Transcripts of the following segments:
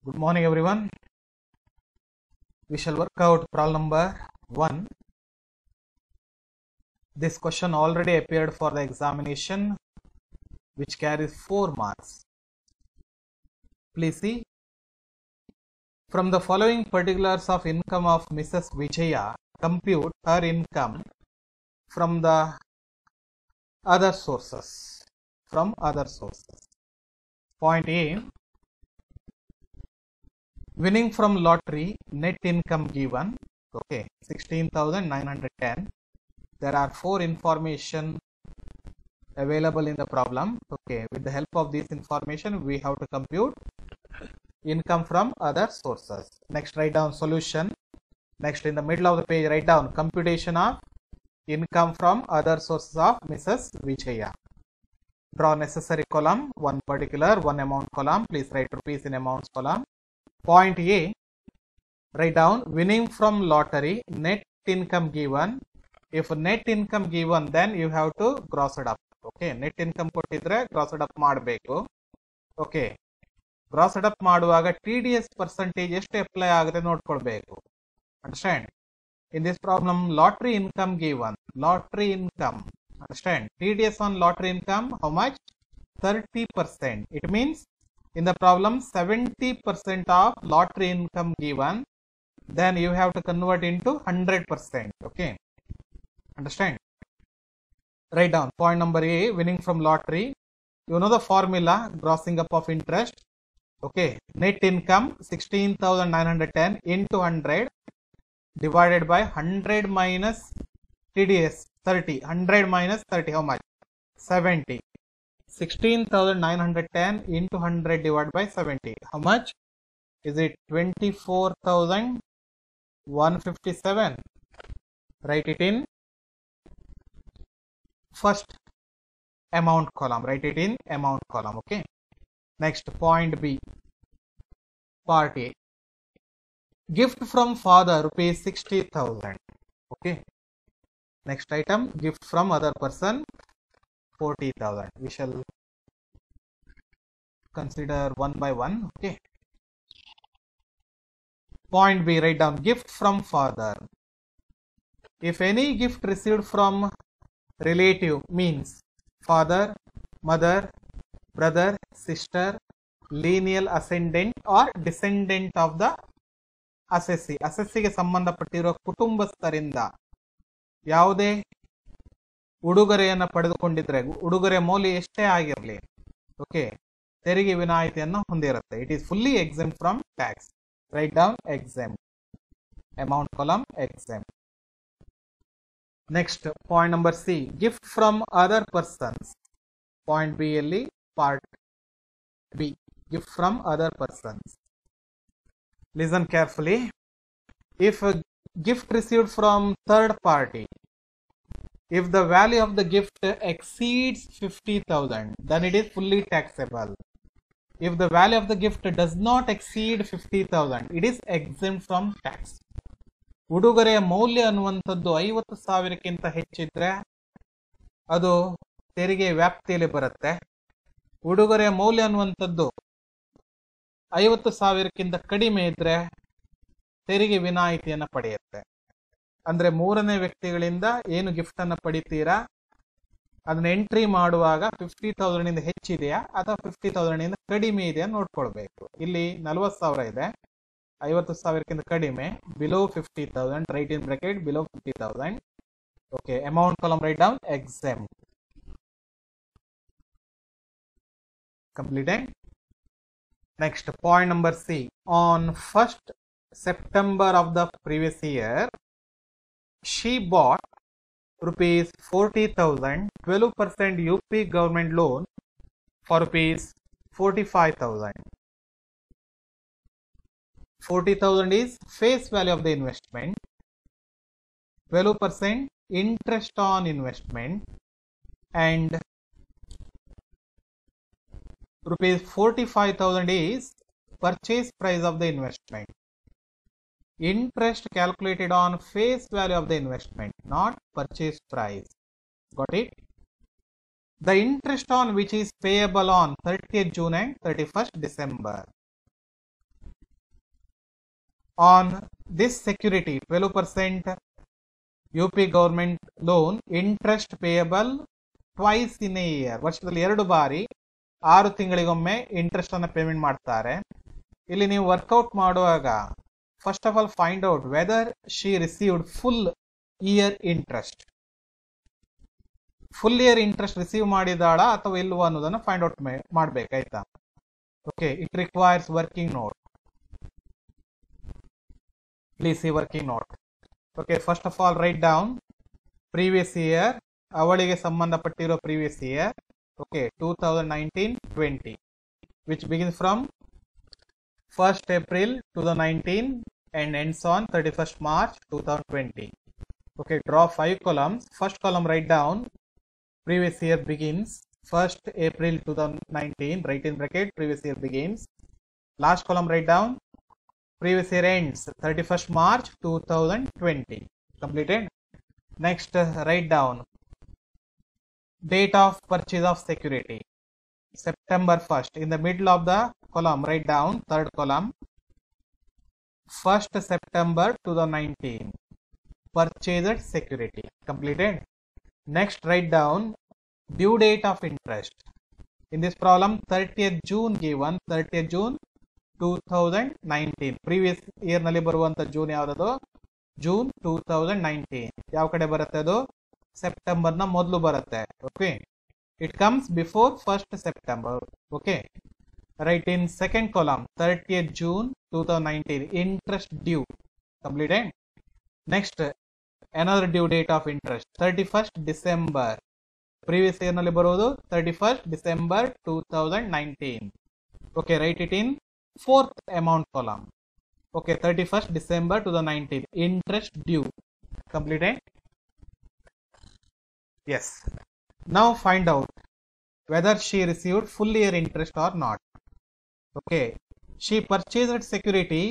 Good morning, everyone. We shall work out problem number 1. This question already appeared for the examination, which carries 4 marks. Please see. From the following particulars of income of Mrs. Vijaya, compute her income from the other sources. Point A. Winning from lottery, net income given. Okay, 16,910. There are 4 information available in the problem. Okay, with the help of this information, we have to compute income from other sources. Next, write down solution. Next, in the middle of the page, write down computation of income from other sources of Mrs. Vijaya. Draw necessary column, one particular, one amount column. Please write rupees in amounts column. Point A, write down winning from lottery, net income given. If net income given, then you have to gross it up. Okay, net income ಕೊಟ್ಟಿದ್ರೆ gross it up ಮಾಡಬೇಕು. Okay, gross it up ಮಾಡುವಾಗ TDS percentage ಎಷ್ಟು apply ಆಗುತ್ತೆ ನೋಡ್ಕೊಳ್ಬೇಕು. Understand? In this problem, lottery income given. Lottery income. Understand? TDS on lottery income, how much? 30%. It means in the problem 70% of lottery income given, then you have to convert into 100%. Okay, understand? Write down point number A, winning from lottery. You know the formula, grossing up of interest. Okay, net income 16,910 into 100 divided by 100 minus TDS 30. 100 minus 30, how much? 70. 16,910 into 100 divided by 70. How much? Is it 24,157? Write it in first amount column. Write it in amount column. Okay. Next, point B. Part A. Gift from father, rupees 60,000. Okay. Next item, gift from other person, 40,000. We shall consider one by one. Okay. Point B, write down gift from father. If any gift received from relative means father, mother, brother, sister, lineal ascendant or descendant of the assessee. ಅಸೆಸ್ಸಿಗೆ ಸಂಬಂಧಪಟ್ಟಿರುವ ಕುಟುಂಬಸ್ಥರಿಂದ ಯಾವುದೇ ಉಡುಗೊರೆಯನ್ನು ಪಡೆದುಕೊಂಡಿದ್ರೆ ಉಡುಗೊರೆ ಮೌಲ್ಯ ಎಷ್ಟೇ ಆಗಿರಲಿ, okay, ತೆರಿಗೆ ವಿನಾಯಿತಿಯನ್ನು ಹೊಂದಿರುತ್ತೆ. It is fully exempt from tax. Write down exempt. Amount column exempt. Next, point number C. Gift from other persons. Point B ಅಲ್ಲಿ part B. Gift from other persons. Listen carefully. If a gift received from third party, if the value of the gift exceeds 50,000, then it is fully taxable. If the value of the gift does not exceed 50,000, it is exempt from tax. ಉಡುಗೊರೆಯ ಮೌಲ್ಯ ಅನ್ನುವಂಥದ್ದು 50,000ಕ್ಕಿಂತ ಹೆಚ್ಚಿದ್ರೆ ಅದು ತೆರಿಗೆ ವ್ಯಾಪ್ತಿಯಲ್ಲಿ ಬರುತ್ತೆ. ಉಡುಗೊರೆಯ ಮೌಲ್ಯ ಅನ್ನುವಂಥದ್ದು 50,000ಕ್ಕಿಂತ ಕಡಿಮೆ ಇದ್ರೆ ತೆರಿಗೆ ವಿನಾಯಿತಿಯನ್ನು ಪಡೆಯುತ್ತೆ. ಅಂದ್ರೆ ಮೂರನೇ ವ್ಯಕ್ತಿಗಳಿಂದ ಏನು ಗಿಫ್ಟ್ ಅನ್ನು ಪಡಿತೀರಾ ಅದನ್ನ ಎಂಟ್ರಿ ಮಾಡುವಾಗ 50,000 ಇಂದ ಹೆಚ್ಚಿದೆಯಾ ಅಥವಾ 50,000 ಇಂದ ಕಡಿಮೆ ಇದೆಯಾ ನೋಡ್ಕೊಳ್ಬೇಕು. ಇಲ್ಲಿ 40,000 ಇದೆ, 50,000ಕ್ಕಿಂತ ಕಡಿಮೆ, below 50,000, right in bracket below 50,000. Okay, amount column write down exempt. Completed. Next, point number C. On 1st September of the previous year, she bought rupees 40,000 12% UP government loan for rupees 45,000. 40,000 is face value of the investment, 12% interest on investment, and rupees 45,000 is purchase price of the investment. Interest calculated on face value of the investment, not purchase price. Got it? The interest on which is payable on 30th June and 31st December. on this security 12% UP government loan interest payable twice in a year. ವರ್ಷದಲ್ಲಿ 2 ಬಾರಿ 6 ತಿಂಗಳಿಗೊಮ್ಮೆ interest ಅನ್ನು payment ಮಾಡ್ತಾರೆ. ಇಲ್ಲಿ ನೀವು work out ಮಾಡುವಾಗ first of all find out whether she received full year interest. Full year interest receive ಮಾಡಿದಾಳ ಅಥವಾ ಇಲ್ವಾ ಅನ್ನೋದನ್ನ ಫೈಂಡ್ ಔಟ್ ಮಾಡ್ಬೇಕಾಯ್ತಾ. Okay, it requires working note. Please see working note. Okay, first of all write down previous year, ಅವಳಿಗೆ ಸಂಬಂಧಪಟ್ಟಿರೋ previous year. Okay, 2019-20 which begins from 1st April 2019 and ends on 31st March 2020. Okay, draw 5 columns. First column write down previous year begins 1st April 2019, right in bracket, previous year begins. Last column write down previous year ends 31st March 2020. Completed. Next write down date of purchase of security, September 1st. In the middle of the column write down third column 1st September 2019, purchased security. Completed. Next write down due date of interest. In this problem 30th June given, 30th June 2019. previous year ನಲ್ಲಿ ಬರುವಂತ June ಯಾವುದು? June 2019. ಯಾವ ಕಡೆ ಬರುತ್ತೆ ಅದು? September ನ ಮೊದಲು ಬರುತ್ತೆ. Okay, it comes before 1st September. Okay, right in second column 30th June 2019 interest due. Completed. Next another due date of interest 31st December. previous year ನಲ್ಲಿ ಬರೋದು 31st December 2019. Okay, write it in fourth amount column. Okay, 31st December 2019 interest due. Completed. Yes. Now find out whether she received full year interest or not. Okay, she purchased security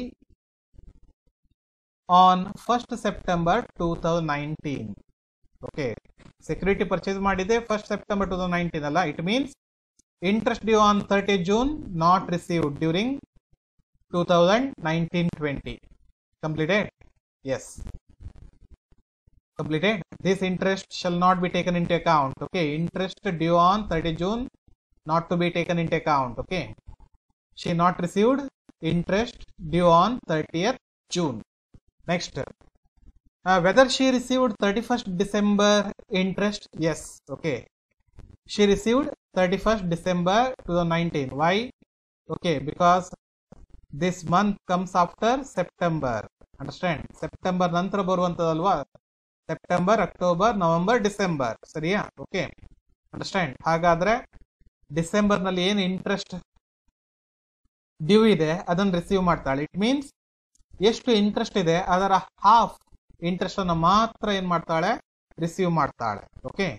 on 1st September 2019. Okay, security purchase ಮಾಡಿದೆ 1st September 2019 ಅಲ್ಲ. It means interest due on 30th June not received during 2019-20. Completed? Yes. Completed. This interest shall not be taken into account. Okay, interest due on 30th June not to be taken into account. Okay, she not received interest due on 30th June. Next, whether she received 31st December interest? Yes. Okay, she received 31st December 2019. Why? Okay, because this month comes after September. Understand? September ನಂತರ ಬರುವಂತದಲ್ವಾ? September, October, November, December. ಸರಿಯಾ? Okay, understand. ಹಾಗಾದ್ರೆ December ನಲ್ಲಿ ಏನು interest due ಇದೆ ಅದನ್ನು receive ಮಾಡ್ತಾಳೆ. It means ಎಷ್ಟು interest ಇದೆ ಅದರ ಹಾಫ್ ಇಂಟ್ರೆಸ್ಟ್ ಅನ್ನು ಮಾತ್ರ ಏನ್ ಮಾಡ್ತಾಳೆ? ರಿಸೀವ್ ಮಾಡ್ತಾಳೆ. Okay,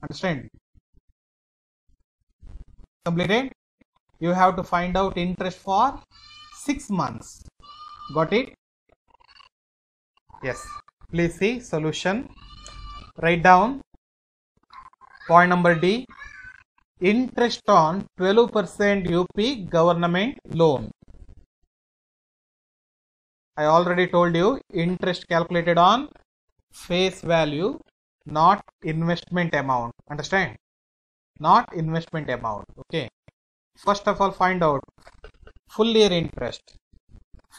understand. Completed. You have to find out interest for 6 months. Got it? Yes. Please see solution. Write down point number D. Interest on 12% UP government loan. I already told you interest calculated on face value, not investment amount. Understand? Not investment amount. Okay. First of all, find out full year interest.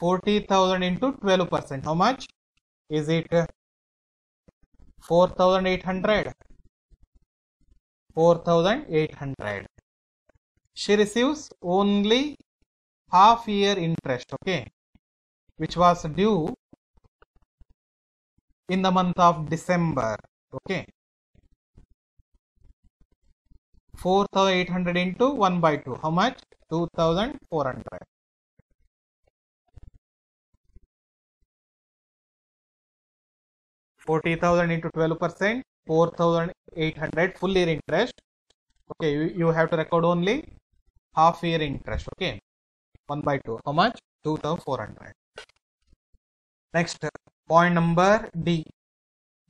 40,000 into 12%. How much is it? 4,800. 4,800. She receives only half year interest. Okay, which was due in the month of December. Okay, 4,800 into 1/2. How much? 2,400. $40,000 into 12%, 4,800 full year interest. Okay, you have to record only half year interest. Okay, 1/2. How much? 2,400. Next, point number D.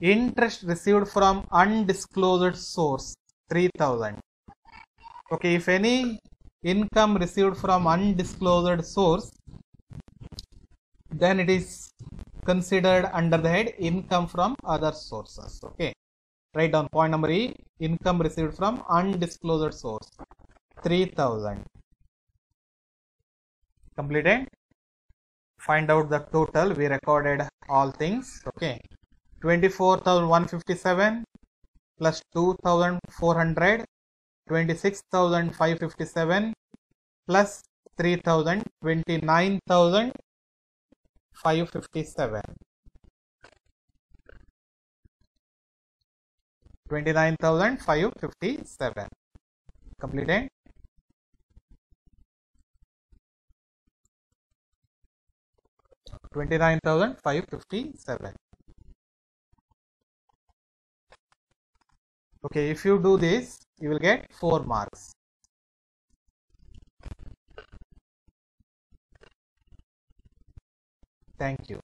Interest received from undisclosed source 3,000. Okay, if any income received from undisclosed source then it is considered under the head income from other sources. Okay, write down point number E, income received from undisclosed source, 3000. Completed. Find out the total. We recorded all things. Okay, 24,157 plus 2,400, 26,557 plus 3,000, 29,557. 29,557. Completed. $29,557. Okay, if you do this, you will get 4 marks. Thank you.